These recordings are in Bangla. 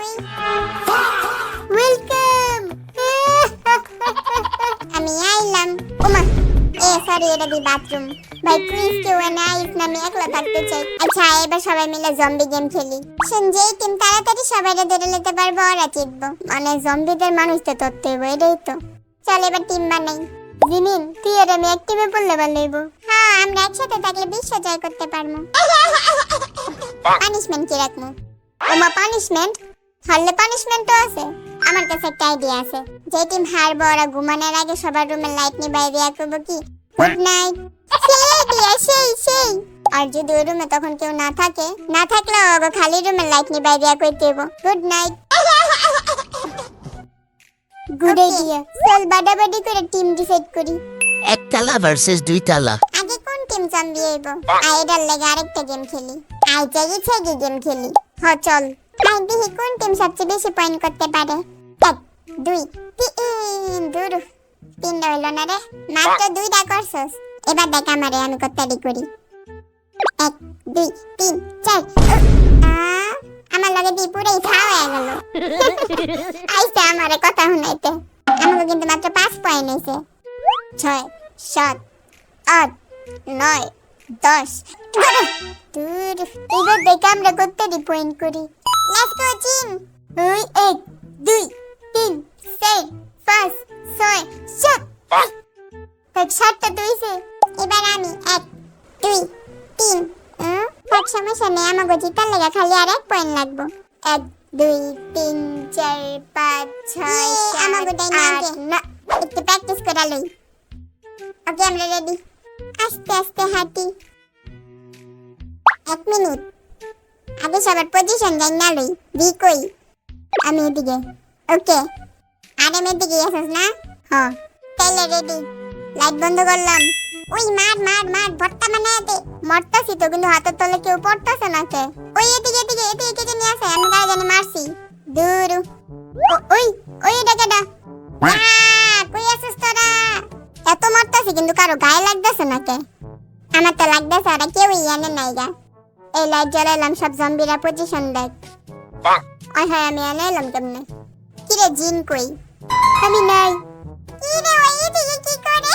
ওই ওয়েলকাম। আমি আইলাম। ওমা সরি, এটা দি বাথরুম। ভাই প্লিজ কেউ না আইস না, আমি একলা থাকতে চাই। আচ্ছা এবার সবাই মিলে জম্বি গেম খেলি। যেই টিম তাড়াতাড়ি সবাইকে ধরে নিতে পারবো ওরা জিতবো। মানে জম্বিদের মানুষ তো ধরতে হবে, এটাই তো। চল এবার টিম বানাই। জিমিন তুই আর আমি এক টিমে পড়লে ভালো হইব। হ্যাঁ আমরা একসাথে থাকলে বিশ্ব জয় করতে পারবো। পানিশমেন্ট কি রাখবো? ওমা পানিশমেন্ট? হারলে পানিশমেন্টও আছে। আমার কাছে একটা আইডিয়া আছে। যে টিম হারবে ওরা ঘুমানোর আগে সবার রুমের লাইট নিভাই দেয়া করবো কি? Good night. সেই আইডিয়া, সেই। আর যদি ওই রুমে তখন কেউ না থাকলে ওগো খালি রুমের লাইট নিভাই দেয়া করতে দেব। Good night. Good idea. চল বাড়াবাড়ি করে টিম ডিসাইড করি। একতলা ভার্সেস দুইতলা। আগে কোন টিম জম্বি হইব? আইডার লাগে আরেকটা গেম খেলি। আই চাই ছেগে গেম খেলি। হ চল। আই দেখি কোন টিম সবচেয়ে বেশি পয়েন্ট করতে পারে। 1 2 3 দুরু। 3টা হইল না রে, মাত্র 2টা করছস। এবার দেখ আমারে আমি কতটি করি। 1 2 3 4। আমার লগে দি পুরাই খাওয়া হয়ে গেল। আইসা আমারে কথা শুনাইতে। আমাকে কিন্তু মাত্র 5 পয়েন্ট হইছে। 6 7 8 9 10। দূর এবার দেখে আমরা কতটি পয়েন্ট করি। Let's go gym. ওই 1 2 3 4 5 6 7। তাই 7টা তো হইছে। এবার আমি 1 2 3। এক সমস্যা নেই, আমাকে জিতার লেগে খালি আর 1 পয়েন্ট লাগবে। 1 2 3 4 5 6 আমাকে দেই না। একটু প্র্যাকটিস করে লই। ওকে আমরা রেডি। আস্তে আস্তে হাঁটি। 1 মিনিট আগে সবার পজিশন যাই না লই। দি কই? আমি এদিকে। ওকে আর আমি এদিকে আসছ না? হ্যাঁ তাহলে রেডি। লাইট বন্ধ করলাম। ওই মার ভট্টা মানে দে। মরতাছি তো কিন্তু হাতের তলে কেউ পড়তাছে না কে? ওই এদিকে কে নিয়ে আসে? আমি কারে জানি মারছি। দূর ওই এটা কেডা? কই আসছ তোরা? এত মারতাছি কিন্তু কারো গায়ে লাগতেছে না কে? আমার তো লাগতেছে ওরা কেউই জানে নাই গা। এই লাইট জ্বালাইলাম, সব জম্বিরা পজিশন দেখ। ওই হয় আমি এনে এলাম কেমনে? কিরে জিন কই? আমি নাই। কিরে ওই এদিকে কি করে?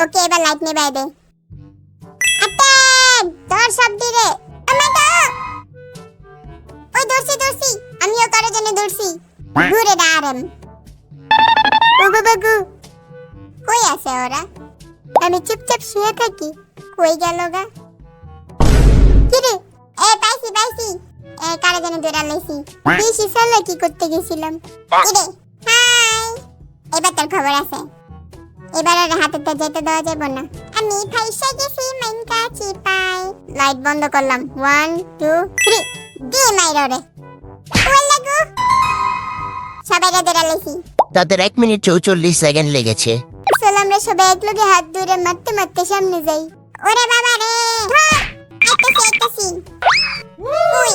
ওকে এবার লাইট নিভাই দে। আটাক ধর সব দিরে। আমাকে ওই ধরছি আমিও কারো জন্য ধরছি। ঘুরে দাঁড়াম। ও বাবা গো, কই আছে ওরা? আমি চুপচাপ শুয়ে থাকি। কই গেল গা? কিরে পাইছি। কারো জন্য ধরে লাইছি। বেশি সালে কি করতে গেছিলাম? কিরে হাই, এবার তোর খবর আছে। এবার আর হাতে যেতে দেওয়া যাবে না। আমি ফাইসা গেছি মাইন কাছি পাই। লাইট বন্ধ করলাম। 1 2 3 দি মাইরো রে। ওই লাগু সবাই ধরে লাইছি। তাদের 1 মিনিট 44 সেকেন্ড লেগেছে। চল আমরা সবাই একলগে হাত ধরে মারতে সামনে যাই। ওরে বাবা রে, আইতাছি। ওই